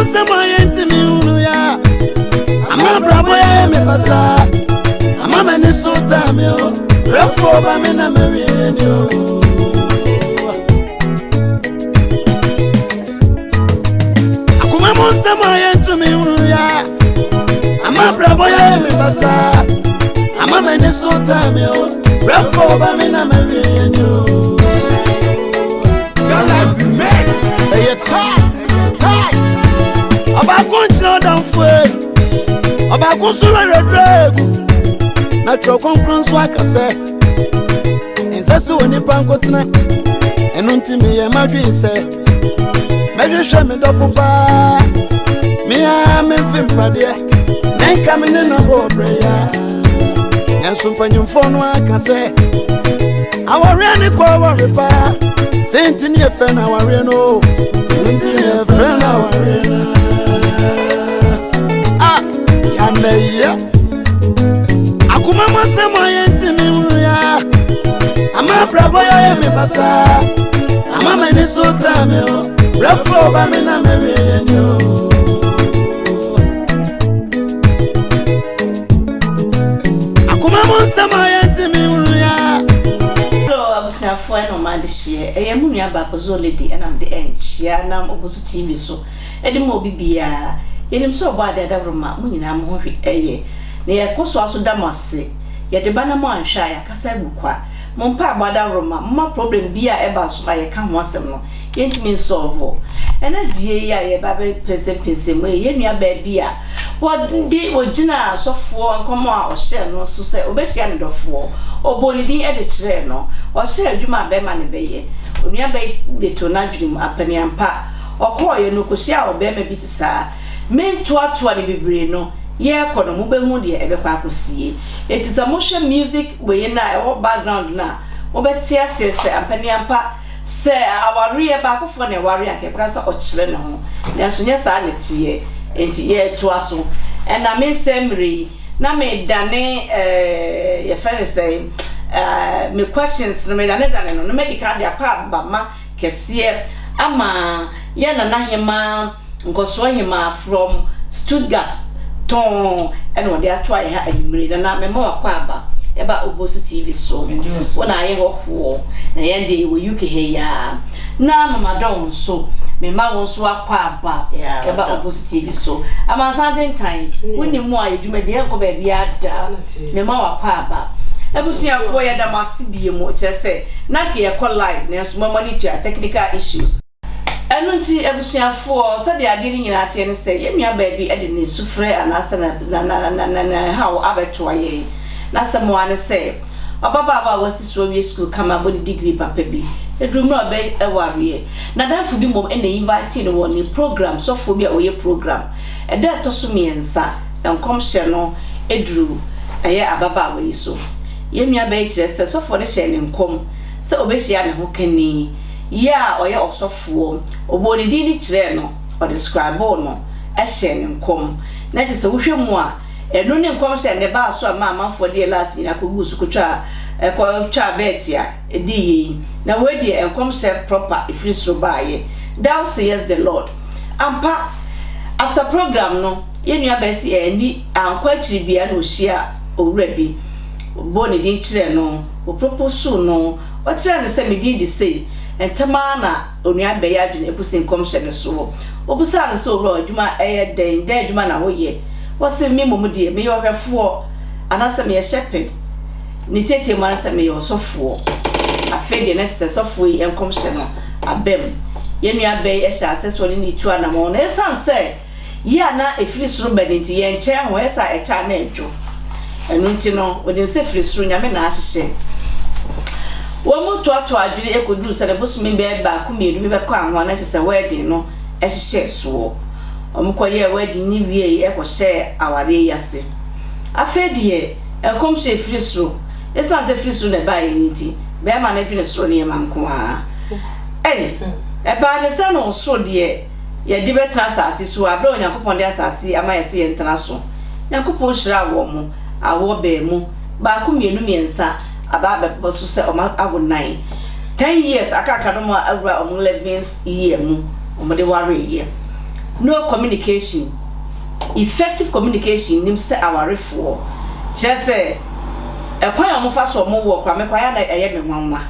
Sama yenti mi unu ya ama brabo ya me pasa ama mani sota me o refo ba me na me ni o akuma mon sama yenti mi unu ya ama brabo ya me pasa ama mani sota me o refo ba me na me ni o Galaxy Mix hey tight Oba kunchina down fwe Oba kunsura redregu Na chokonkron so akase Ensasi woni pankotna Enunti mi ye madwi se Mejwe me dofo pa Mi a me mfimpade Nenka me ne no bobre ya Enso mpanyimfo no akase Aware ni kwa ware pa Senti ni efe na aware no Senti ni efe na aware no Ameya Akuma masema yenti mi ya Ama brabo ya me basa Ama meni sota me o Refo ba me na me ni o Akuma masema yenti mi ya Hello abusiafo no mad hie eye mu nua ba pozo lady enam de enchia na obusu TV so edi mo bibia yenim so obo ade dabroma mu nyina mo hwe eye na ye koso aso damase ye de bana mo anhwa ya kasa bukwa mo mpa agbada dabroma mo problem bia eba so ye ka ho asem no yentimi solve ena die ya ye ba be pese mo ye nua ba bia wodi wogina sofo nkomo a o hye no so se obehia ne dofo oboni din e de kire no o hye adwuma be ma ne beye onua be de to na dwrim apani ampa okoye no kosia obe ma bitisa mentoatoa ne bebre no ye kono mo behu de ebekwa akosie etiza mo hwe music we na e background na mo beti asese apani ampa se aware ba akofo na aware akepaka o kire ne ho na so nye sa ne tie enti ye toaso na me semri na me dane ye fere say me questions no me dane no medical de akwa bama kese ama ye na hema nkoso hema from Stuttgart ton eno de atwa ye ha animre na me ma wakwa aba eba Obosu TV so wona ye ho na ye de we UK he ya na mama don so me ma won so akwa aba eba Obosu TV so ama something time woni mu ayedwuma de enko ba bia da me ma wakwa aba ebusuafo ye da masibie mu kire na ke ye call live na so manager technical issues enunti ebusuafo se de ade nyina ate ne se ye nua ba bi ade ne sufre anasa na how abeto aye na samwane se obaba wasi so wi school kama body degree papa bi edrum no be eware na danfo bi mom ene invite no woni program so fo bi a oye program ede to so miensa enkom hye no edru aye ababa we so ye nua ba kire se so fo ne hye ne nkom se obehia ne ho kani ya oye osofo oboni di ni kire no o describe no ehye ne nkom na ti se wo hwe mu a eno ne nkom hye ne ba so ama amafo de last ni akogu su kotwa twa betia edi yi na we de enkom hye proper ifri so baaye thou says the Lord ampa after program no ye nua ba si ani ankwa kiri bia na ohia owura bi oboni di kire no o propose no o kire ne se me di say entama na onua be ya dwene ebusi nkom hye ne so obusa ne so owura adwuma den adwuma na wo ye wose me momu de me yo hwefo anase me shepherd ni tete mu anase me yo sofo afede na tse sofo yi enkom hye no abem ye nua be e hya aseso ni tu anamo na esanse ya na efiri suru bedinti ye nche ho esa echa na edwo enunti no odin se firi suru nyame na ahyehye wo mu to adwiri ekodu se de bosu be ba kumiru be kwa ho na kyese wedding no ehyehye so omukoye wedding ni wie ekohye aware yase afedie enkom hye firi suru esanse firi suru na ba ye niti be ma na dwene suru ne manko a ba ne se no so de ye di betra asase so abra onyankopon de asase ama yesi yentena so nyankopon hira wo mu awo be mu ba ku mienu miensa aba be so se o ma ago 9 10 years akaka no ma awura o 11th year mu o mo de ware year no communication effective communication nim se awarefo chese ekwan o mo fa so mo wo kwa me kwa ya na eye me nwanwa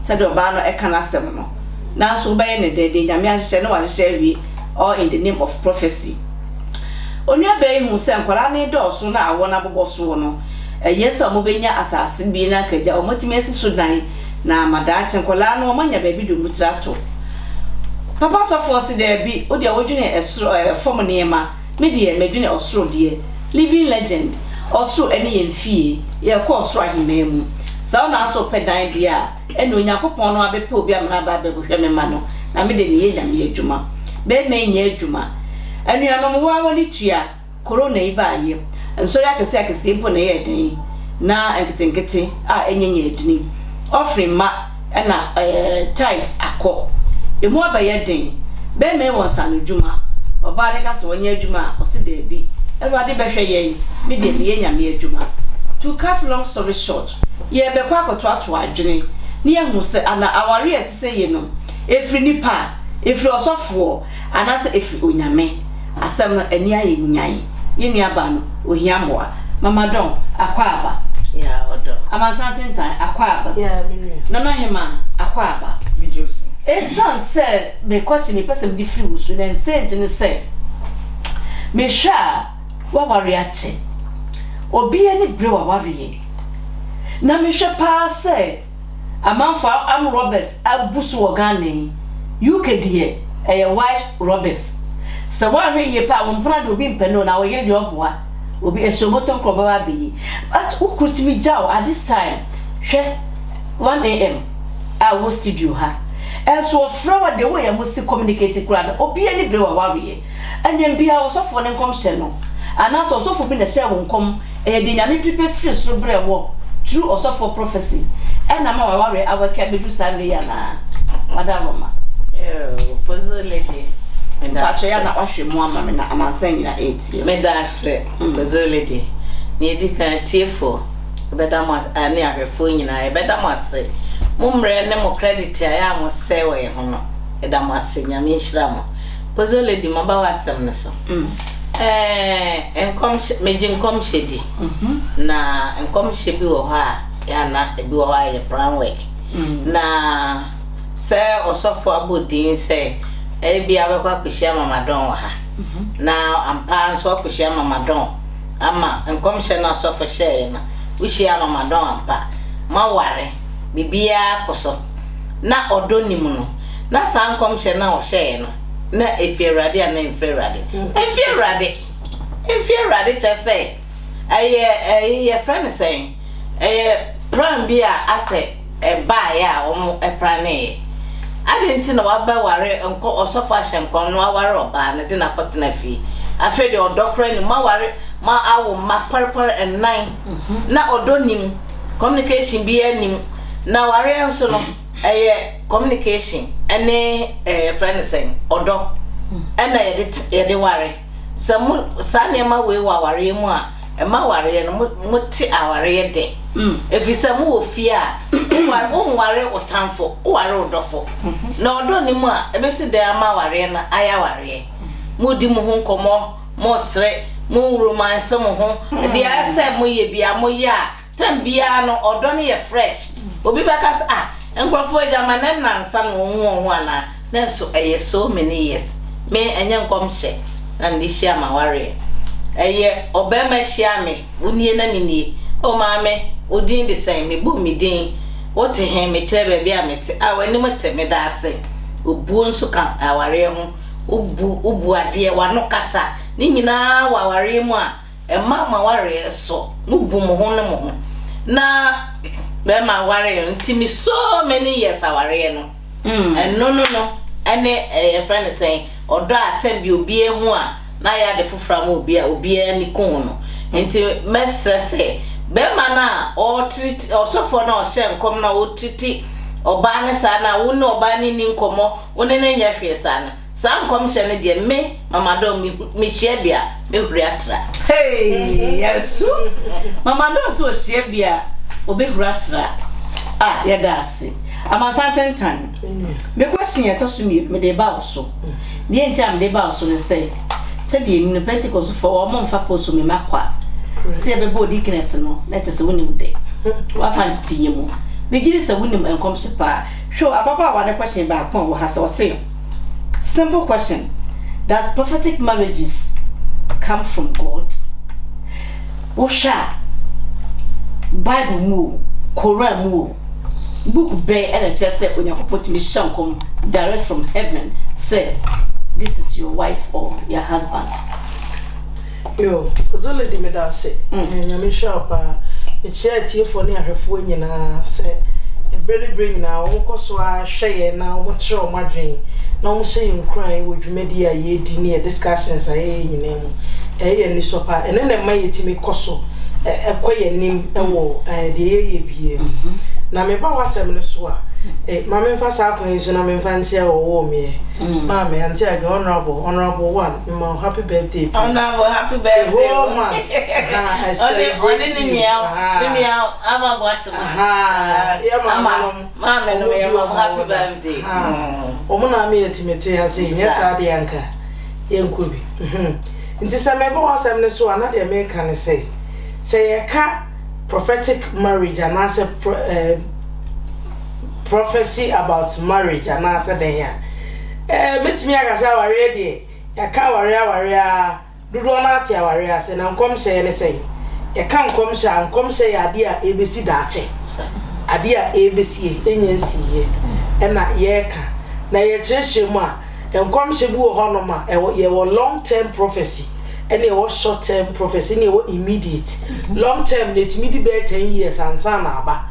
se de oba no e kana sem no na so be ne de nyame ahye no wa hye wi all in the name of prophecy onua be hu se nkwara ne do so na awo na bobo so no yesa mo benya asase bi na kaja o motime esi so dan na madache nkwala no manya ba bi do mutrato papa so force there bi o dia wodwene esro form ne ma me de medwene osro de living legend osro ene yemfie ye ko osro ahimemu sa na so pedan dia ene onyankopon no abepe obi amana ba be hwe me ma no na me de ne ye nyame adwuma be me nya adwuma enu anom wa woni tua corona ibaye nso ya kese mpo na ye den na enketenkete a enyenye edini offering ma na tight akọ emu abaye den be me won sanu adwuma oba de ka so onye adwuma o se de bi everybody be hwe ye me de ne ye nyame adwuma to cut long story short ye be kwa akoto ato adwene ne ye hu se ana aware ete se ye no efri nipa efri osofo ana se efri onyame asem no ani aye nyan ye nua ba no ohia moa mama don akwa aba ya odo amasanten tan akwa aba ya minu nono hema akwa aba bijosi esan se me kwesi me person di free usu na sent ne se me sha wa ware ache obi ani bre wa ware na me hwe pa se amanfa am robbers abusu ogane UK die wife robbers se wa hwe ye pa wo mpra de obi mpeno na wo yire de oboa obi esomoton kro baba be at ukutimi jaw at this time hwe 1 am I was studio ha so fra de way am si communicate kura obi ani bre wa ware anya bia wo sofo ne nkom hye no ana so sofo bi na hye wo nkom de nyame pipe free so bre wo true osofo prophecy na ma wa ware awaka bedu sande ya na madam pozolede Pacho ya na wahwe mu ama me na amansan na 8 medase pozolede ni edika tiefo bedam ani ahwefo nyina bedam ase mumre ne mo credit ya mo sewe ho no edam ase nyame nhira mo pozolede mo ba wasem ne so enkom meji nkom shedi na enkom shebi wo ha ya na ebi wo ha ye plan work na se osofo abodin se ebi abekwa kwhia mamadon wa ha na ampa nso kwhia mamadon ama enkom hye na osofo hye na wihia mamadon ampa maware bibia koso na odonim no na sa enkom hye na o hye no na efierade na efierade efierade chese aye friend say plan bia ase ba ya o prane adenti na waba ware enko osofo ahyenkon no aware oba na de na kotena fi afi de odokra ni ma ware ma awo ma parpar and 9 na odonim communication bi anim na ware enso no communication ene friend say odo ena yede ware samu sane ma we ware mu a ma ware no muti aware de efisa mu ofia ware otamfo ware odofo na odo ni mu a ebesi de ama ware na aya ware mudi mu ho nkomo mo sre mo romance mo ho de ase mo ye bia mo ya tam bia no odo ne ye fresh obi bakas enkrofo jama na nsa no ho ana na so so many years me enye nkom hye na ndi hia ma ware obema hia me unie na ninie o maame odin de sen me bu mi din wote he me kire ba bia mete awani mete me da ase obuo nso ka aware ho obu ade wano kasa ni nyina waware mu a ma ware so nubu mo ho ne mo ho na be ma ware ntimi so many years aware no no ene friend say odo atem bi obi ehu a na ya de fofra ma obi ani kun no enti me stress be ma na o treat osofo na o hye nkom na o treat oba ne sa na wo ne oba ni nkomo wo ne nya hwe sa na Sam commission de me mama do me share bia me huratra. Hey, yes. Mama do so share bia obe huratra. Ah, ya dasi. Ama santentan. Me question ya to so me de ba so. Me enti am de ba so ne say. Say the in Pentecost for o mo mfa poso me makwa. Say be bo dickness no, let us wonim de. Wa fanti yemu. Me giri say wonim enkom se pa. Show ababa wa ne question ba pon wo ha say. Simple question. Does prophetic marriages come from God? Osha Bible mu, Quran mu, book be and just say when you put me shankom direct from heaven, say this is your wife or your husband. Yo, Zole di me da say. Nyame shop e chair tie for ne ahwefo nyina say e bring na won koso a hweye na won kire o madwen na won say nkran wo dwumadi a ye di ne discussions a ye nyina mu ye ni sopa ene na ma yetimi koso ekoye nim ewo de ye bie na me ba wasem ne so a ma me fa sa akwan so na me fa nche wo me ma me anti aga honorable one my happy birthday Honorable happy birthday. oh man I celebrate you ama gwatu mama no me happy birthday. Omo na me yetimete ha say yes ade anka yenkobi nti se me ba wasem ne so na de me kan say ye ka prophetic marriage and answer prophecy about marriage and answer the ya metimi agasa ware de ya ka ware dudu na atia ware ase na nkom hye ne say ya ka nkom hye ya de a ebesi daache ade a ebesi enyansiye na ye ka na ye chirehye mu a nkom hye bu ho no ma ye long term prophecy and it was short term prophecy and it was immediate long term it midi be 10 years and san aba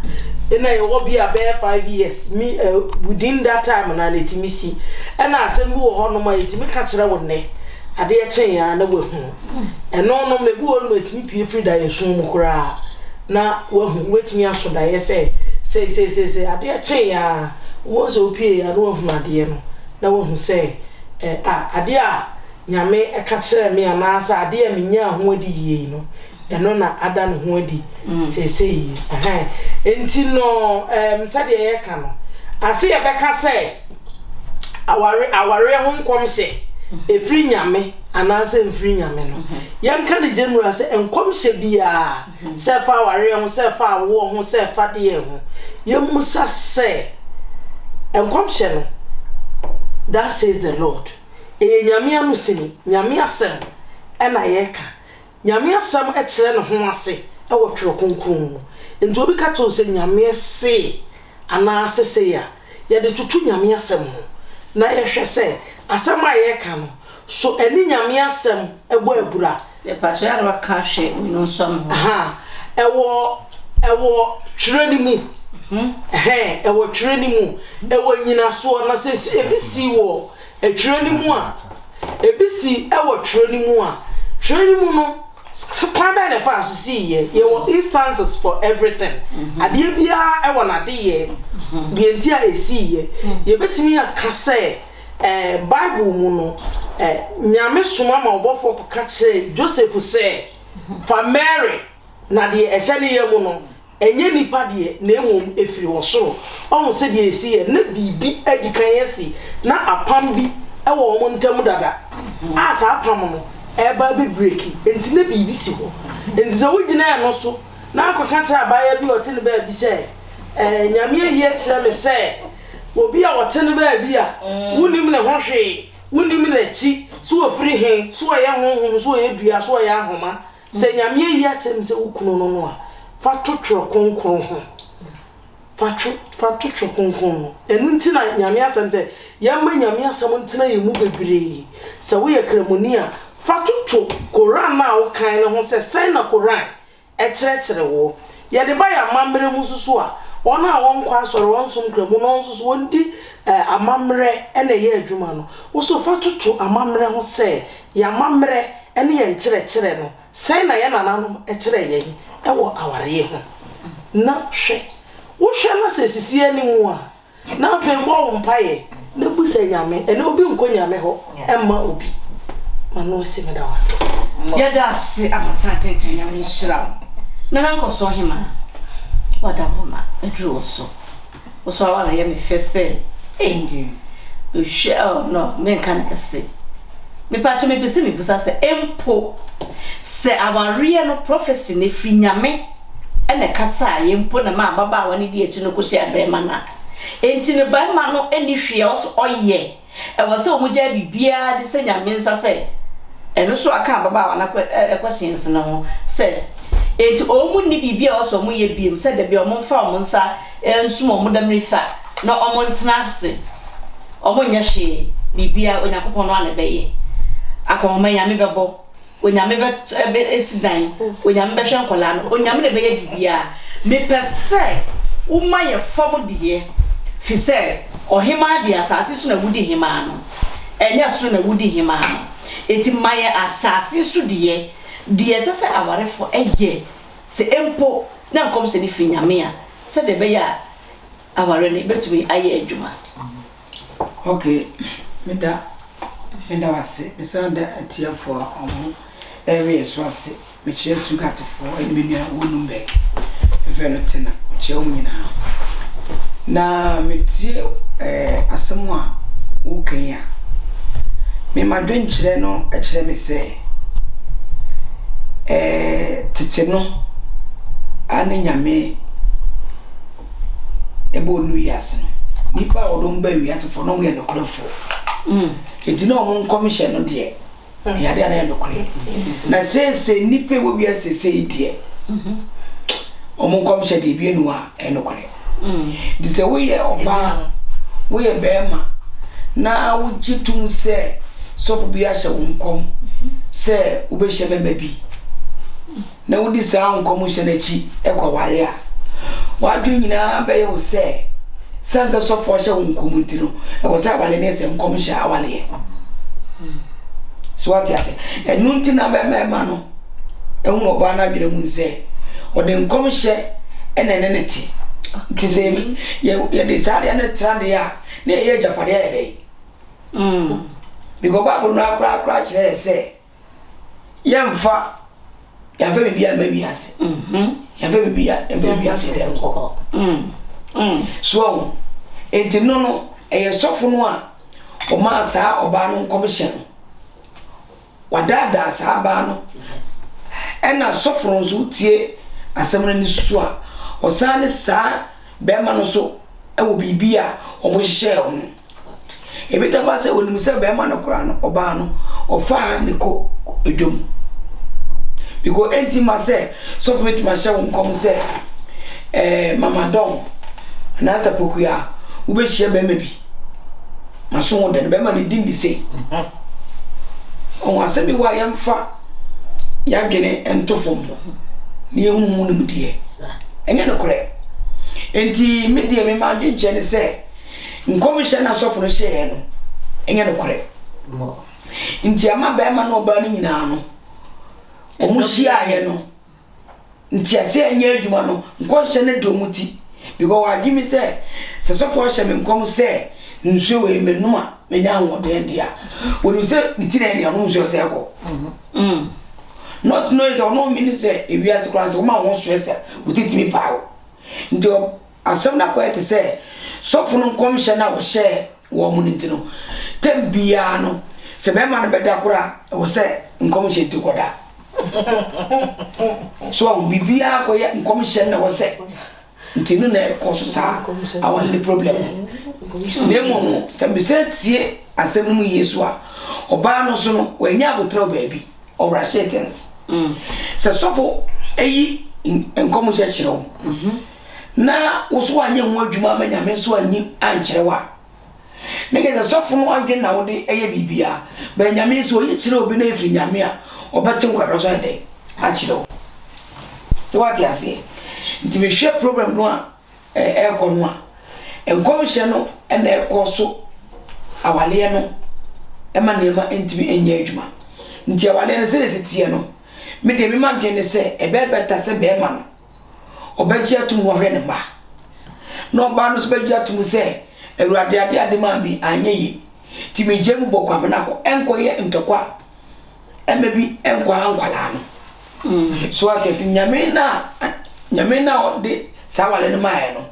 and it will be about 5 years me within that time na it me see and I say wo ho no ma it me ka kire wo ne ade e chen ya na we hu and no me bu no it me pie free da yesun mu kura na we hu wetimi aso da ye say ade e chen ya wo so pie ya no hu ade no na wo hu say ade a nyame eka kire me anasa ade a menya ho adi yie no eno na ada ne ho adi sesei enti no sade ye ka no ase ye beka say aware ho nkomhye efri nyame anasa efri nyame no yanka ne general say enkomhye bia se fa aware ho se fa awo ho se fa de ho yemusa say enkomhye no that says the Lord nyame anu sini nyame asem na yeka nyame asem e kire ne ho ase e wo twere konkon enti obi ka to se nyame se ana asese ya ye de tutu nyame asem ho na ye hwe se asem a yeka no so eni nyame asem ebo abura The patriarch ka hwe no som ho ewo twere ni mu ewo twere ni mu ewo nyina so na se ebisi wo twere ni mu a ebisi ewo twere ni mu a twere ni mu no kwaba na fa so see ye wo instances for everything ade bia ewo na de ye bienti a esi ye betimi aka say Bible mu no nyame soma ma obofo ka kire Joseph say fa Mary na de ehye ne ye mu no enye nipa de na emom efiri wo soro ohun se de esi ye na bibi adikan yesi na apam bi ewo mo ntam dada asa apam no eba bi breaki enti na bibi si ho enti se wugina no so na akoka kira abaya bi hotel ba bi se nyame ye kire me se obi a hotel ba bi a wunim ne ho hwe wunim ne chi so ofiri hen so ye honhom so ye dua so ye ahoma se nyame ye kire me se wukuno no no a fatotro konkon ho fatotro konkon no enu ntina nyame asem se yamma nyame asem ntina ye mu bebre se wo ye kramoni a fatotro Quran na wo kan ne ho se sai na Quran e kire wo ye de ba ya mamre mu susu a wona won kwa soro won som kramu no susu won di amamre ene ye adwuma no wo so fatotro amamre ho se ya mamre ene ye nkire no sai na ye nananom e kire ye ewo aware ho na hwe wo hwe na sesisi ani mu a na fe wo mpaye na bu se nyame e na obi nko nyame ho emma obi manu se me da wase ya da se amasa tenten nyame nhira na nanko so hema wada mama edro so so awala ya me fese no men kan kase me pa che me pese me busa se empo se aware no prophecy ne fi nyame ene kasa ye mpo na ma baba wani di echi no ko share be mana enti ne ba ma no eni hwe oso oye e wo se omugya bibia de se nyame nsa se eno so aka baba wana question se no se enti omu ni bibia oso mu ye biem se de bi omu fa omu nsa ensum omu da mrifa na omu ntena se omu nya hwe bibia onyakopo no ane beye akoma nyame bebo onyame be esidan onyame be hwe nkola no onyame de beye bibia me pese uma ye fom de fi se ohima de asase so na wudi hima no enya so na wudi hima no eti maye asase so de sese awarefo eye se empo na nkom se ni fi nyame a se de be ya aware ne betumi aye adwuma. Okay, meda wase mesanda atia for omo area so ase me che sugat for enmenu wonum be velotina che omnyina na metie asemu a wo kan ya me madwen kire no e kire me se tete no ane nyame ebo nu yase no nipa odom ba wiase for no ye no krefo enti no mo commission no de ya de na no kre na se nipa wo wiase se de omo commission de bi enu a eno kre di se wo ye oba wo ye bema na wo jitum se so bi a hye wo nkom se wo be hye bema bi na wo di sa nkom hye na chi e kwa ware a wa dun nyina ba ye wo se sansa so for hye wo nkom ntino e wo sa wale ne se nkom hye awale so what ya se enu ntina ba ma no e hu oba na dwere mu se o de nkom hye enene ti kizemi ye desire na trade ya na ye japade ya dey because Bible no akra kire se yemfa ya fa bibia ma wi ase ya fa bibia fe dey nko so enti no eye sofo no a o ma sa oba no commission wadada sa ba no ena sofo no so tie asem no ni susu a osane sa bema no so ewo bibia omo hye ho ebita ba se wonum se bema no kura no oba no ofa ne ko edom because enti ma se so fit ma hye won kom se mama don na sa pokuya wo be hye bema bi maso won de bema ne din di se on asemi wa yemfa ya gene entofom ni ehunu munum die enye no kure enti media me ma dwenche ne se nkom hye na sofo no hye no enye no kure enti ama ba ma no ba no nyina no omu hye aye no enti ase enye adwuma no nkom hye ne do muti because wa gimi se sofo hye me nkom se nsuo we menum a menya anwode ndia wonu se mitire ne no nsuo se ekọ not noise or no mean say if you ask class woman won stress utiti mi pawo nti asem na ko ete say so funu commission na wo share wo mu ntino tembia no se be ma na beda kura wo say commission ti koda so bibia ko ya commission na wo say ntino na ko so sa awon the problem nemo no se me say tie asem mu Yesu a oba no so no wanya abotra baabi or shetans so sofo eyi enkomo je kire na wo so anya ho adwuma ma nyame so anyi ankire wa na ge sofo no adwen na wo de eye bibia ba nyame so yi kire obi na efri nyame a obete nkwa so ede a kire wo so what ya say nti me hwe problem no a ko no a enkomo hye no na ekoso awale no ema na ema entimi enya adwuma nti awale ne se tie no me de me ma dwene se ebebeta se be ma no obaji atum wo hwe ne ba no ba no so baji atum se Awurade ade ma bi anye yi ti me gye mu bokwa me na ko enko ye ntokwa ema bi enko ankwala no so atete nyame na ode sa wale no mae no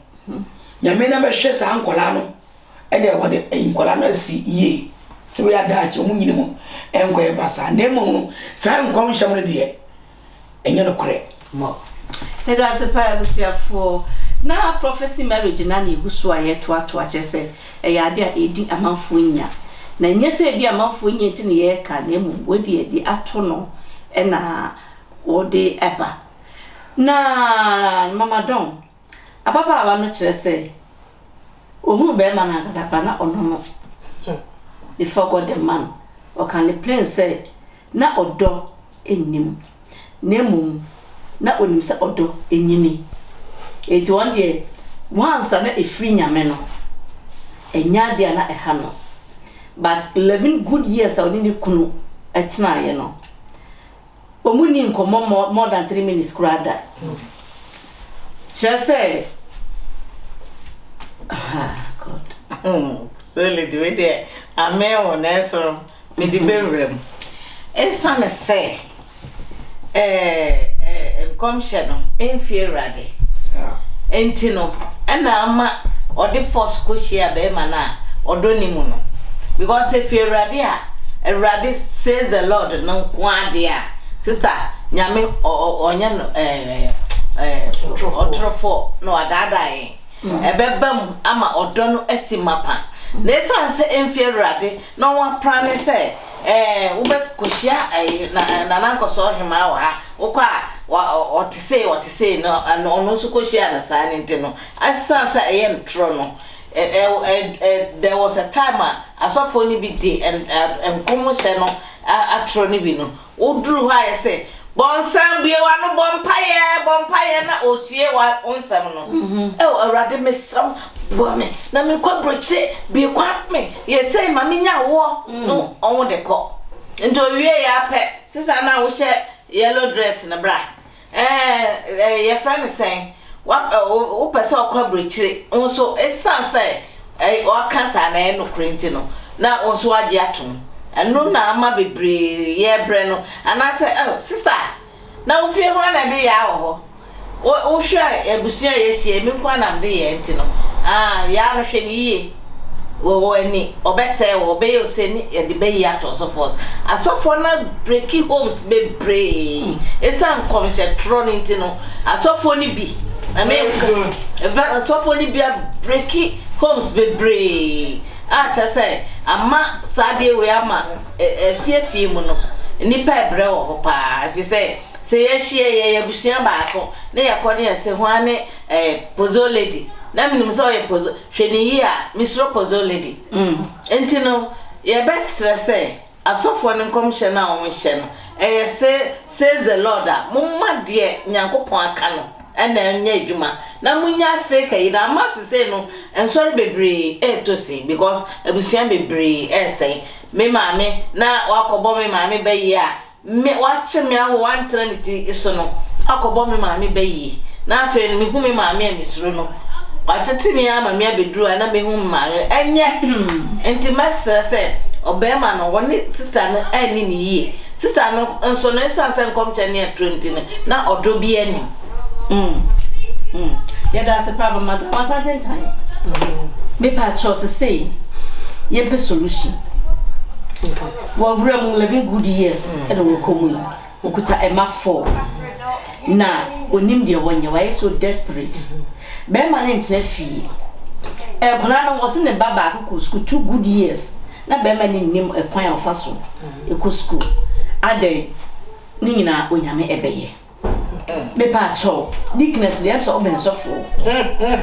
nyame na be hwe sa ankwala no e de wode enkwala no si ye se we ada che mu nyine mu enko ye basa na mu no sa enko nham no de enye no kore mo e da se pa busiafo na prophecy marriage na na igusu aye to achese e ya ade a edi amanfo nya na nyese edi amanfo nya nti ne ye ka na mu wodi edi ato no e na wodi eba na mama don ababa aba no kire se ohun be ma na kasapa na ono no before God the man o kan the plan say na odo enim na mum na onim se odo enyini eti one day once na efri nyame no enya dia na eha no but 11 good years oni ni kunu etna ye no omuni nkomo more than 3 minutes krada chese God so le do it ame on eso me di berem esa me say nkomhye no enfierade enti no na ama odi force ko hia be ma na odoni mu no because if erade says the Lord no kwade a sister nyame onye no otrofo no adadae ebebam ama odono esimapa na esanse enfierade no wa prane say ube koshia na nankoso hima wa ukwa otise no ono so koshia na sane ntino asansa eyem tro no there was a time asofo ni bi de enkomo hye no atro ni bi no oduru ha ye say bonsam bie wa no bompaye na otie wa onsam no awurade mesram bo me na me kwa broche bie kwa me ye say ma me nya wo no on de ko ndo wie ya pe sisa na wo hye yellow dress na bra your friend is saying what o person kwa broche onso esanse o kansa na no krenti no na onso age atom eno na ama bebre ye bre no ana say sister na wo fie ho na de ya ho wo hwe ebusia ye hie mi kwa na de ye enti no ya no hwe ni ye wo ani obese wo be yo se ni ye de be ya to so forth asofo na breaking homes bebre esan komche tron enti no asofo ni bi na me asofo ni bi breaking homes bebre ta say ama sade we ama fie mu no nipa ebre wo ho pa afi say ye hie ye busuan baako na ye kɔ ne se ho ane pozo lady na minim so ye pozo hwani yi a misro pozo lady enti no ye best say asofo ne nkomhye na wo hye no says the Lord a mumma de nyankopɔn aka no ena nya adwuma na munya fake yi na masse say no ensori bebre to say because abusuan bebre say me maame na wakobo me maame bayi a me wache me aho one trinity iso no akobo me maame bayi na afa me hu me maame amisuro no watete me ama me abeduru na me hu maame enye enti masse say obema no woni sister no ani ni yie sister no enso no esanse nkomche ne 20 na odo bi ani yeah, that's the problem, madam. Was at that time. Me pa chose say, ye solution. Well, we are living good years, and we come. We could a map for. Now, we name the one you are so desperate. Bear man ain't fee. A plan was in a baba who could school 2 good years. Na bear man name a point of faso. You could school. Ade Nina, when you may obey. Me pa cho dickness dey so oben sofo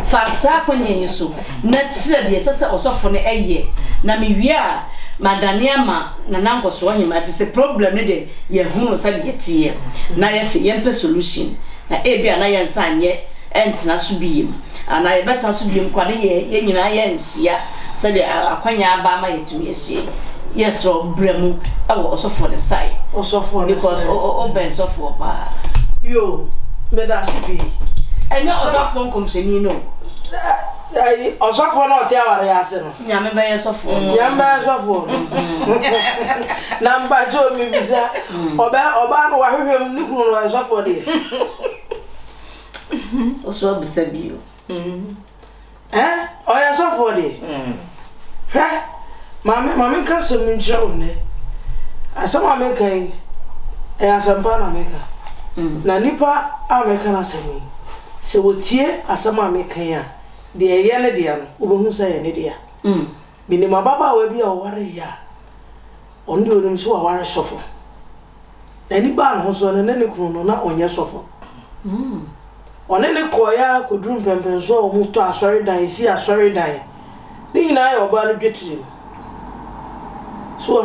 fa sa kwanye so na kire dey sese osofo ne eye na me wi a madania ma na nankoso ohima fi se problem ne dey ye hunu sa dey tie na ye fe ye mpe solution na e bia na ye nsa anye entena so biem ana ye beta so biem kwade ye nyina ye nhia se dey akwanya aba ma ye tumi ehie yes so bremu e wo osofo the side osofo because oben sofo pa yo me da sibi enyo osofo nkomsheni no ai osofo na ote aware ase no nyame be yesofo nyame sofo na mbajo mi bisa oba no wa hwehwem ni kunu no sofo de oso bisa bio oya sofo de hwe mame kan se mi nche onne asama me kan asampa na meka na nipa ameka na semi se wotie asama me kan a de eye ne de no obohu sa ye ne de a minima baba wa bi a ware ya onde onum so ware sofo na ni ba no so ne ne kunu no na onye sofo one ne koya kodrum pempen so o mu to asori dan si asori dan ni nyina ya oba no dwetire so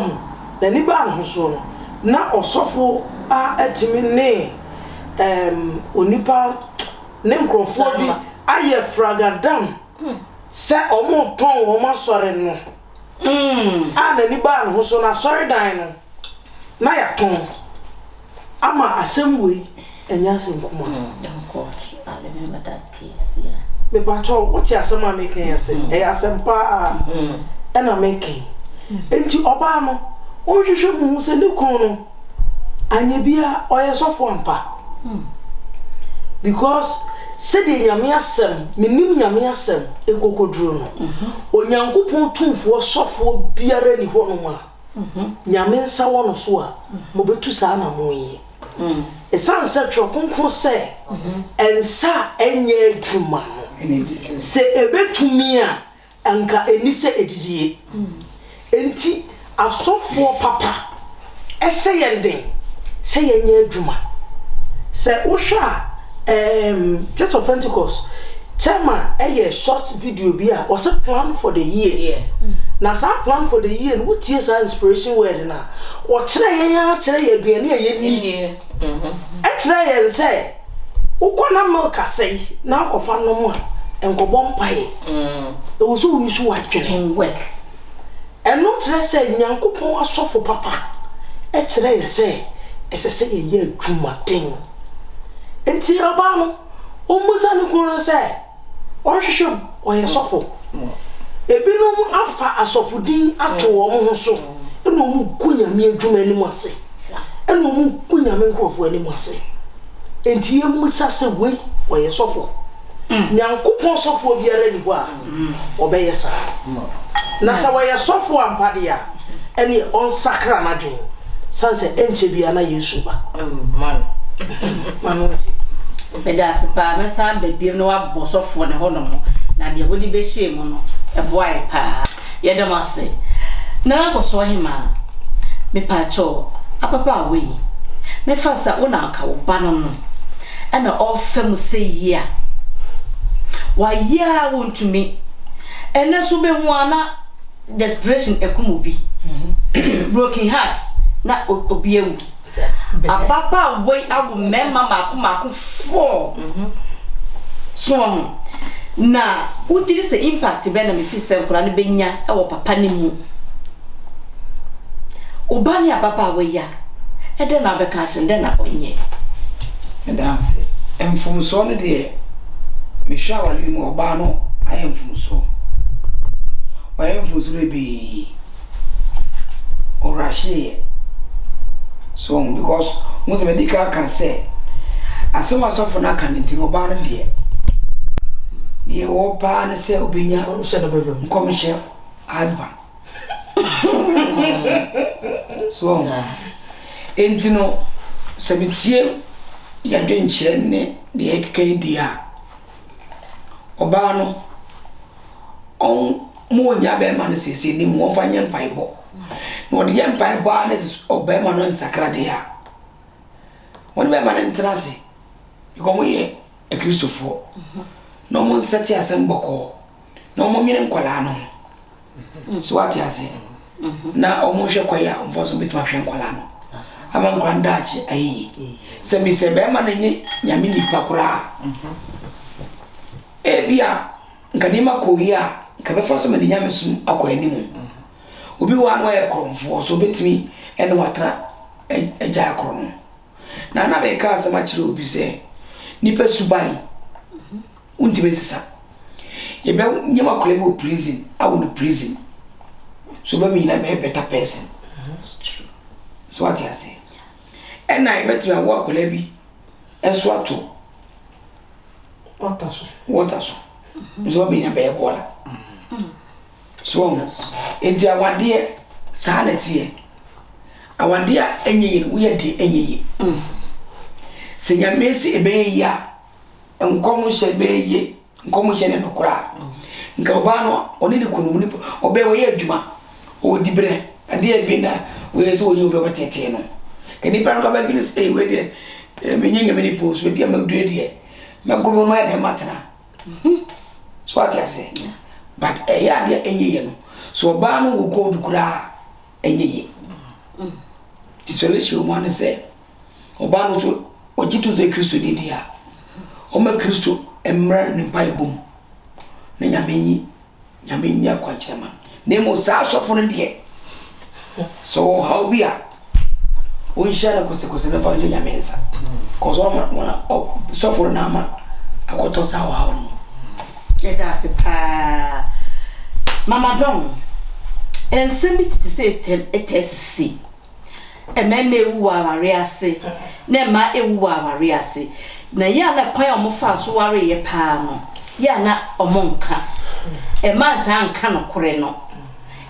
na ni ba no so no na osofo a etimi ne onipa ne nkrofo bi aye fragadam se omo ton wo ma sore no na ni ba no so na sore dan no na ya ton ama asem we enya asem kuma I remember that case, yeah. Me patrol what ya asem making asem asem pa na making enti oba no onhwehwe mu se ne kun no anya bia oye sofo ampa because said nyame asem menim nyame asem ekokoduro no onyankopon tumfo sofo biara ni ho no ma nyame nsa wo no so a mo betu sa na mo yi esanse trokonkro se ensa enye adwuma no se ebetumi a anka enise edidie enti asofo papa ese yenden se yenye adwuma se wohwa Church of Pentecost chairman short video bi a was a plan for the year na sa plan for the year no tie sa inspiration word na o kire yen kire ye aduane ye ni e kire yen say ukona milk asai na akofa no mu a enkobo mpae e wo so wi so atwere Work. eno kire say nyankopon asofo papa e kire ye say esese ye adwuma den enti oba no omusa ne kunu se ohwehwem oye sofo ebinom afa asofodin ato wo ho so eno mu kunyame adwuma ni mu ase eno mu kunyame nkrofo ani mu ase enti emusa se we oye sofo nyankopon sofo biara ni ho a obeye sa na sa oye sofo ampade a ene on sakra na dwen sanse enche bia na yesu ba Manosi. Pedas pa me san bebiem no abosofo ne ho no na de wodi be hye mu no e boy pa ye dem ase na ko so hima me pa cho apapa awe me fa sa wona aka wo ba no no e na ofem se yia wa ya wontumi ene so be hu ana desperation ekumobi broken heart na obi ewu apapa boy abu memma maku 4 so na utiri se impact be na me fi se nkura ne benya e wo papa ne mu obani apapa we ya e de na be ka chen de na onye e dance emfumso no de me hwa wale mu oba no ayemfumso wa emfumso le bi orashi so because most medical can say asema so for na kan nti oba no de wo pa na say obenya nkomhye husband so enti no sebitie ya dwenkyere ne de ekeke dia oba no on mo nya be ma no sese ni mo fanye mpaibo no de yempa ba na obema no nsakra de ya woni be ma na ntrase ikomo ye e Christopher no mo nsati asem boko no mo nyene nkola no so ati ase na omo hwe kwaya mfoso bitima hwe nkola no ama nkwanda achi ayi se bi se be ma na nyi nyame nipa kura bia nkadima koya nkabe foso me nyame sum akwa animu obi wa no e kromfo so betimi ene watra eja akron na be ka asema kire obi se nipa suban unti besisa You be nyama kwale prison, I want prison. So be me na be a better person. That's true. So what you say? And I met you work kwale bi. Eso ato. Water so. So be na be bola. So enti awade sanity. Awade enye we de enye. Se nyamesi ebe ya enkomo hye be ye nkomo hye ne nokora nka oba no oni ne kunum ni obe wo ye adwuma o dibre ade abi na wo yeso wo ye obe tete no kani pa no ba bi ne we de menyenga meni post we bia magdue de magobo no ya de matana so what you say but ya de enye ye no so oba no wo ko dukura enye ye ti solution mo ne say oba no so ojitu ze Kristo ni dia o ma Kristo emra ne pai bom na nyamenyi akwanchema ne mo sa sofo no de so how be a on share kose na fanje nyamensa cause o ma sofo na ama akoto sa wa no that's pa mama don and send it to say it is ememe wu aware ase na ma ewu aware ase na ya na kwan omofa so ware ye pa no ya na omonka e ma ta nka no kore no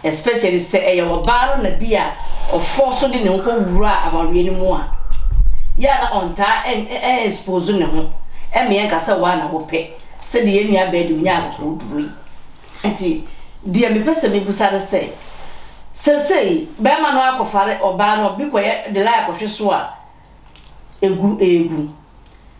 especially say e wo baro na bia ofo so de ne nko wura aware ni mu a ya na onta expose ne ho e me nka se wa na wo pe se de enu abedi nya ko duru enti dia me pese me busare say say be ma no akofare oba no bi koye de la akofwe so a egu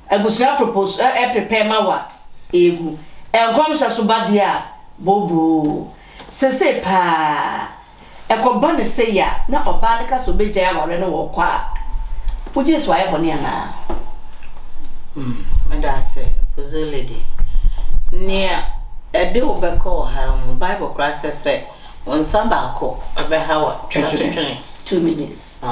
abusia propose prepare ma wa egu enkom sha so ba dia bobo say pa ekoba ne say ya na oba ne ka so be gya aware no wo kwa uje so aye bone na me da say lady nia ede obeko ha Bible class say on sabako ebe hawa 2 minutes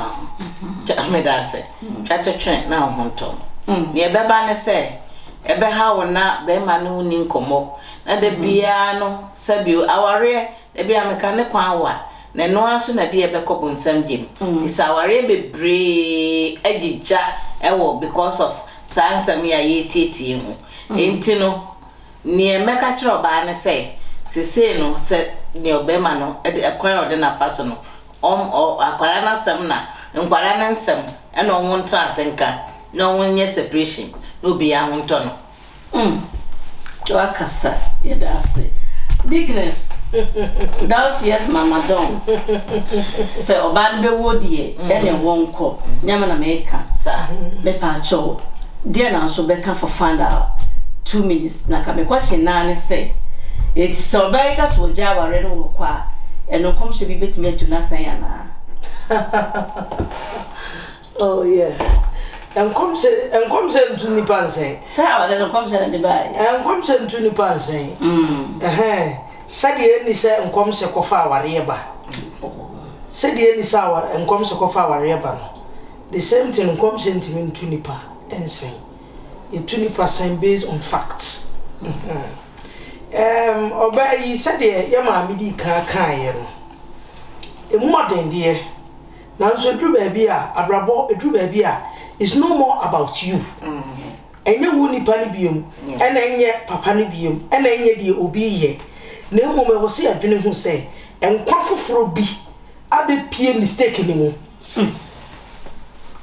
me da say twa na honto ne ebe ba ne say ebe hawa na be ma no ni nkomo na de bia no sabio aware de bia me kan ne kwa wa na no aso na de ebe ko bonsam gem this aware bebre agija ewo because of sansam ya yetiti mu enti no ne meka kiro ba ne say sese no se ne obema no e akwan ode na faso no akwara na sam na nkwara na nsam e no wontra asenka no wonye separation no bi ya wonto no to akasa ye da say Dickness that's yes mama don se oba be wodie ene wonko nyama na meka sa me pa cho dia na so be ka for find out 2 minutes na ka me question na ne say it so be ka so jaware no wo kwa eno kom se bi betime atu na san ya na oh yeah enkom se ntu ni pansen ta wa de enkom se de bai enkom se ntu ni pansen sade ni se enkom se kofa aware ba sade ni sa wa enkom se kofa aware ba no the same thing enkom se ntimi ntu ni pa ensen etu ni percent based on facts obai sade ya ma mi di kan ye no e modern de na nso edu ba bia abrabo edu ba bia it's no more about you enye wu ni pa ni biom ena enye papa ni biom ena enye die obi ye na emu me wo se adwene hu se enkwa foforo bi abe pie mistake ni mu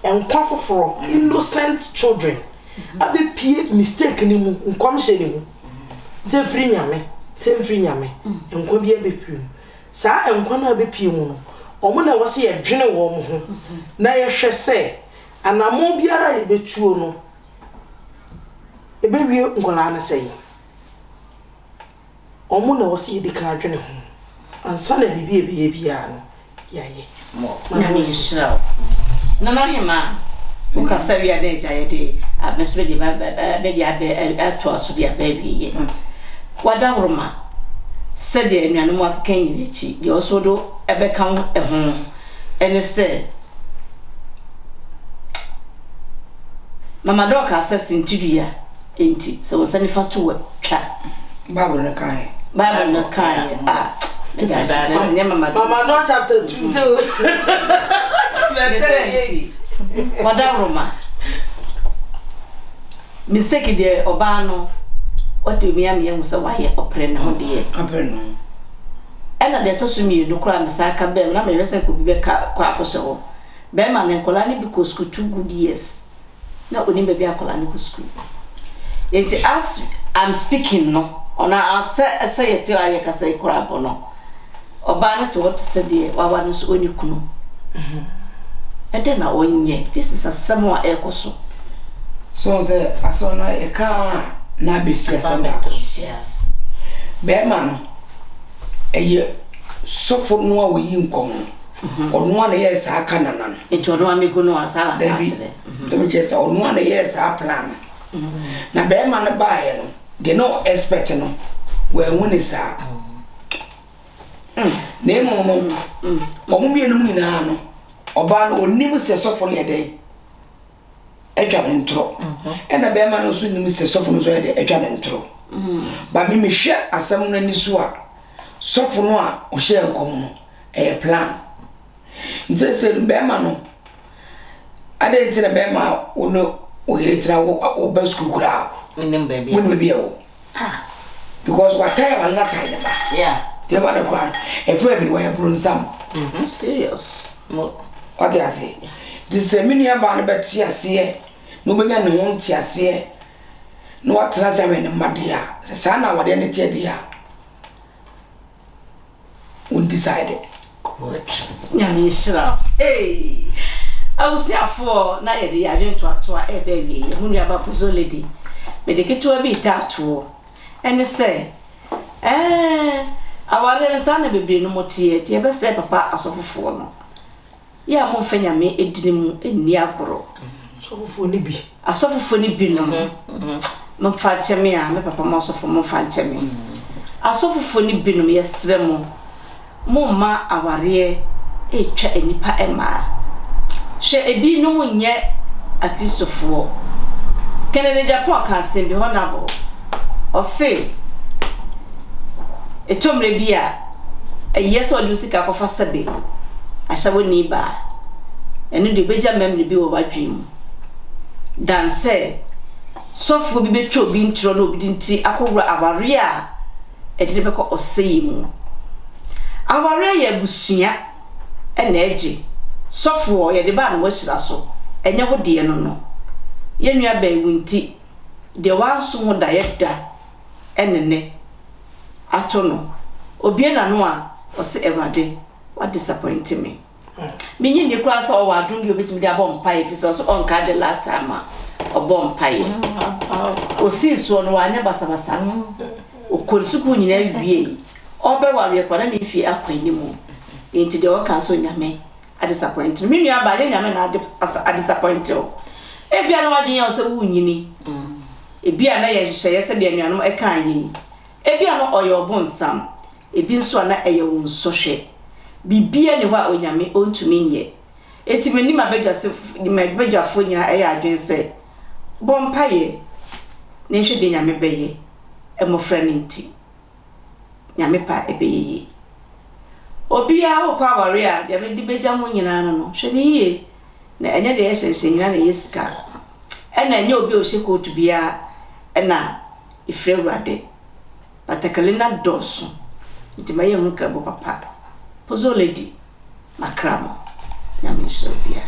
enkwa foforo innocent children abe pie mistake ni mu nkwam hye ni mu se firi nyame enkwa bi abe pie mu sa enkwa na abe pie mu no omo na wo se adwene wo mo ho na ye hwe se anamo biara ye betuo no ebe wie nkola na sei omo na wo se yedi kan adwene ho ansa na bibi ebe bia no yaye mo na mi shira na na hema mo ka sabi ade jaye de abesbe de ba be de abe ato aso de abe wie wada horoma se de anuanu mo akan yin echi de osodo ebe kan ho ene se mama doka assess intidua enti so wo sani fatu twa Bible no kai. Bible no kai. Mama no chapter 2 verse 38. Wada Roma. Mistake de oba no. What me am yam say why opre na ho de. Opre no. Ena de to so mi no kura me sa ka be na me wese ko bi be ka kwa akose ho. Be ma ne nkola ne bi ko school 2 good years. Na oni be bi akola ne ko school. Enti as I'm speaking no. Ona say it aye ka say kura bo no. Oba no to what say de wa no so oni kunu. Ede na onye. This is a someone ekoso. So say asona e ka na besi asanda. Yes. Be ma no. Eye sofo no a woyi nkom. Ono na yes aka nanan. Enti ono amego no asala na asere. Dem je say ono na yes a plan. Na be ma no baaye no. They no expect no. We won is a. Na emo omo bi enum nyina no. Oba no onim se sofo no yede. Etwa me ntro. E na be ma no so nim se sofo no so yede etwa me ntro. Ba mi hwe asem no ani so a sofo no a o hye nkom no e plan. Nse se be ma no ade nti na be ma ono o yire wo ba school kura. Nim baby. When be o. Because what time and not time ba. Yeah. They want to go. If we be we bro nsam. Serious. What I say? This seminar ba na beti ase. No be na no nti ase. No what transa we na madia. Sa na wade ne tie dia. We decided. Good. Nyame isra. Hey. Awusiafo na yede ya dwento atoa ebe wie. Hunu ya ba Pozoledi. Mediketo abi tato. Ene se aware ne sa na bebre no motie tie be se papa asofofo no. Ya mo fanya me edinimu enni akoro. Asofofo ni bi. Asofofo ni bi no. Mo fa cheme a me papa mo asofo mo fa cheme. Asofofo ni bi no yesre mo. Mo ma aware etwa enipa ema. Hwe ebi no mo nye akristofo. Kennedy Japan can send be honorable. Or say a tomre bia a yes or Lucica for Sabe. I shall ni ba. And the beja memory be over dream. Dan say, soft will be true being thrown obedient tea, akora avaria, a deliver or say mu. Avaria busia, and edgy. Soft war, ya the ban was so, and never dear no. Yenua be wunti de wanso ho dayeda enene atono obie na no a ose Ewrade what disappoint me minyi ni kura so wa adungi obetimi de abom pai fi so onka the last time obom pai osi so no anya basabasa okorisuku nyina wie obe ware kwara na ifi akwani mu enti de o kan so nyame a disappoint me nua ba nyame na a disappoint o ebia na wadwen ya se wunyini ebia na ye hye se de anuanom e kan yi ebia no oyo bonsam ebi nso na eye wonsohwe bibia ne wa onyame ontumi nye etimeni mabedwa se ni mabedwa fo nyina eye adwen se bompaye ne hwe de nyame beye emofra ne nti nyame pa ebeye obia wo kwa aware a de me di beja mo nyina no hwe ne yie na enye de yesese nyina na yesika ena enye obi o sheko to bia ena ifre Ewrade batakalina doso ntimaye mu krabo papa Pozoledi makramo na misho bia